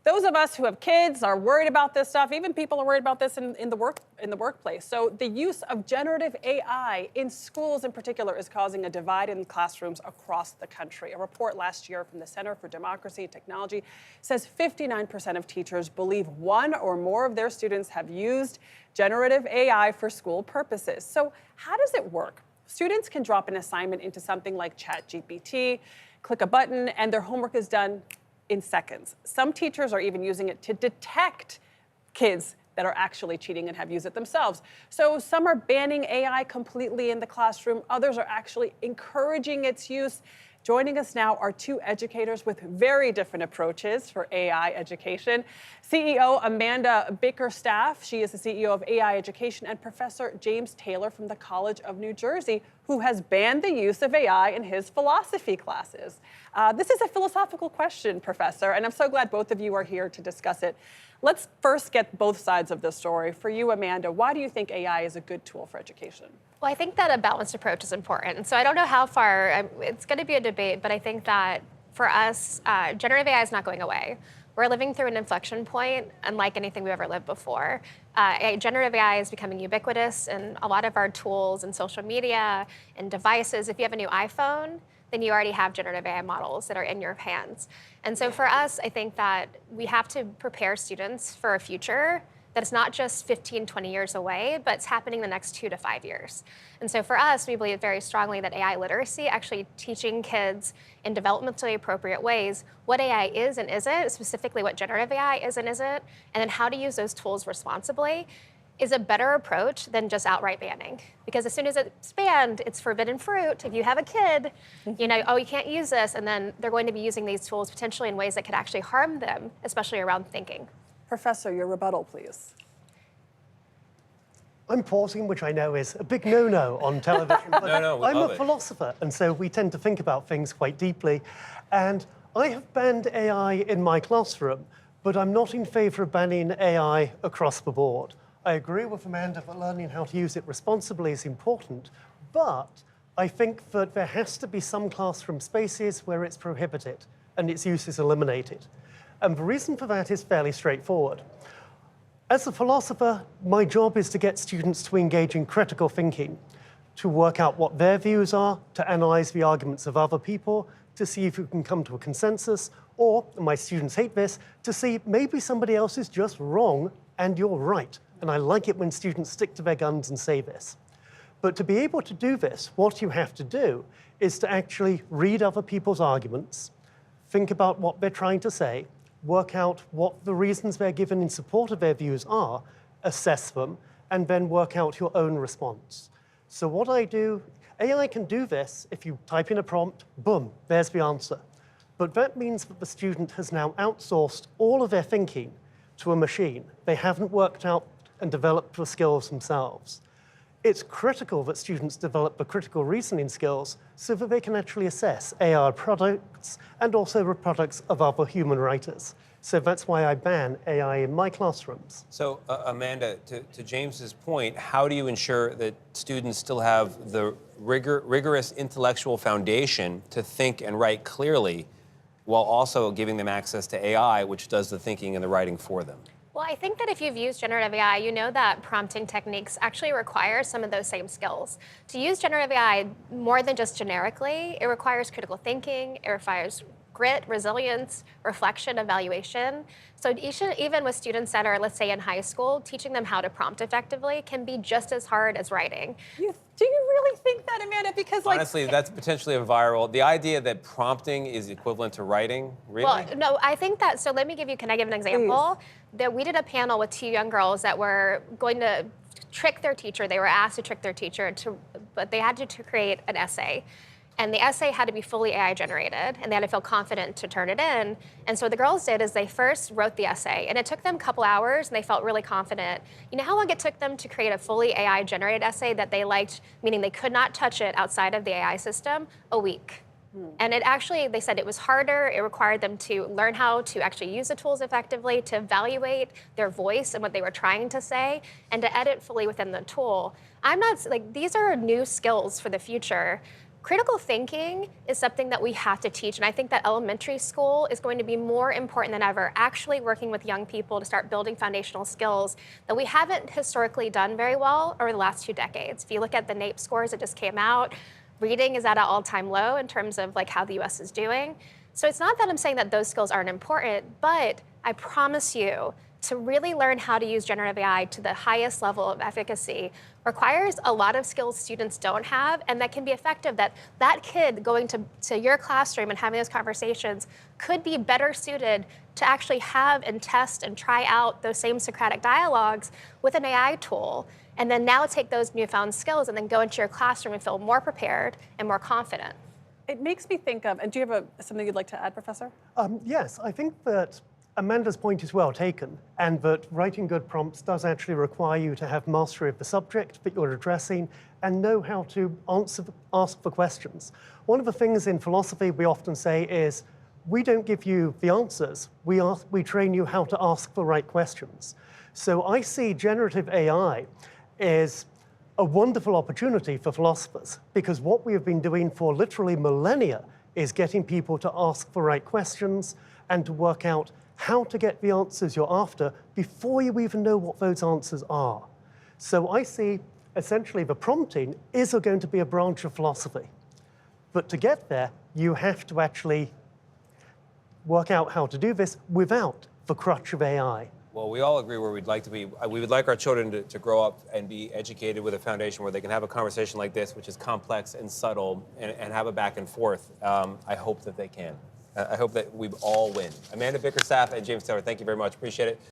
Those of us who have kids are worried about this stuff. Even people are worried about this in the workplace. So the use of generative AI in schools in particular is causing a divide in classrooms across the country. A report last year from the Center for Democracy and Technology says 59% of teachers believe one or more of their students have used generative AI for school purposes. So how does it work? Students can drop an assignment into something like ChatGPT, click a button, and their homework is done in seconds. Some teachers are even using it to detect kids that are actually cheating and have used it themselves. So some are banning AI completely in the classroom. Others are actually encouraging its use. Joining us now are two educators with very different approaches for AI education. CEO Amanda Bickerstaff, she is the CEO of AI Education, and Professor James Taylor from the College of New Jersey, who has banned the use of AI in his philosophy classes. This is a philosophical question, Professor, and I'm so glad both of you are here to discuss it. Let's first get both sides of the story. For you, Amanda, why do you think AI is a good tool for education? Well, I think that a balanced approach is important. So I don't know how far, it's going to be a debate, but I think that for us, generative AI is not going away. We're living through an inflection point unlike anything we've ever lived before. Generative AI is becoming ubiquitous in a lot of our tools and social media and devices. If you have a new iPhone, then you already have generative AI models that are in your hands. And so for us, I think that we have to prepare students for a future that's not just 15, 20 years away, but it's happening the next 2 to 5 years. And so for us, we believe very strongly that AI literacy, actually teaching kids in developmentally appropriate ways what AI is and isn't, specifically what generative AI is and isn't, and then how to use those tools responsibly, is a better approach than just outright banning. Because as soon as it's banned, it's forbidden fruit. If you have a kid, oh, you can't use this, and then they're going to be using these tools potentially in ways that could actually harm them, especially around thinking. Professor, your rebuttal, please. I'm pausing, which I know is a big no-no on television, but I'm a philosopher, and so we tend to think about things quite deeply. And I have banned AI in my classroom, but I'm not in favor of banning AI across the board. I agree with Amanda that learning how to use it responsibly is important, but I think that there has to be some classroom spaces where it's prohibited and its use is eliminated. And the reason for that is fairly straightforward. As a philosopher, my job is to get students to engage in critical thinking, to work out what their views are, to analyze the arguments of other people, to see if you can come to a consensus, or, and my students hate this, to see maybe somebody else is just wrong and you're right. And I like it when students stick to their guns and say this. But to be able to do this, what you have to do is to actually read other people's arguments, think about what they're trying to say, work out what the reasons they're given in support of their views are, assess them, and then work out your own response. So what I do, AI can do this. If you type in a prompt, boom, there's the answer. But that means that the student has now outsourced all of their thinking to a machine. They haven't worked out and developed the skills themselves. It's critical that students develop the critical reasoning skills so that they can actually assess AI products and also the products of other human writers. So that's why I ban AI in my classrooms. So, Amanda, to James's point, how do you ensure that students still have the rigorous intellectual foundation to think and write clearly while also giving them access to AI, which does the thinking and the writing for them? Well, I think that if you've used generative AI, you know that prompting techniques actually require some of those same skills. To use generative AI more than just generically, it requires critical thinking, it requires grit, resilience, reflection, evaluation. So even with students that are, let's say, in high school, teaching them how to prompt effectively can be just as hard as writing. Do you really think that, Amanda? Because honestly, that's potentially a viral. The idea that prompting is equivalent to writing, really? Well, no, I think that, so let me give you, can I give an example? That we did a panel with 2 young girls that were going to trick their teacher. They were asked to trick their teacher, but they had to create an essay. And the essay had to be fully AI generated, and they had to feel confident to turn it in. And so what the girls did is they first wrote the essay, and it took them a couple hours, and they felt really confident. You know how long it took them to create a fully AI generated essay that they liked, meaning they could not touch it outside of the AI system? A week. And it actually, they said it was harder. It required them to learn how to actually use the tools effectively, to evaluate their voice and what they were trying to say, and to edit fully within the tool. I'm not, like, these are new skills for the future. Critical thinking is something that we have to teach, and I think that elementary school is going to be more important than ever, actually working with young people to start building foundational skills that we haven't historically done very well over the last 2 decades. If you look at the NAEP scores that just came out, reading is at an all-time low in terms of like how the US is doing. So it's not that I'm saying that those skills aren't important, but I promise you, to really learn how to use generative AI to the highest level of efficacy requires a lot of skills students don't have, and that can be effective. That kid going to your classroom and having those conversations could be better suited to actually have and test and try out those same Socratic dialogues with an AI tool, and then now take those newfound skills and then go into your classroom and feel more prepared and more confident. It makes me think of, and do you have something you'd like to add, Professor? Yes, I think that Amanda's point is well taken, and that writing good prompts does actually require you to have mastery of the subject that you're addressing and know how to ask for questions. One of the things in philosophy we often say is, we don't give you the answers, we train you how to ask the right questions. So I see generative AI as a wonderful opportunity for philosophers, because what we have been doing for literally millennia is getting people to ask the right questions and to work out how to get the answers you're after before you even know what those answers are. So I see essentially the prompting is going to be a branch of philosophy. But to get there, you have to actually work out how to do this without the crutch of AI. Well, we all agree where we'd like to be. We would like our children to grow up and be educated with a foundation where they can have a conversation like this, which is complex and subtle, and have a back and forth. I hope that they can. I hope that we all win. Amanda Bickerstaff and James Taylor, thank you very much. Appreciate it.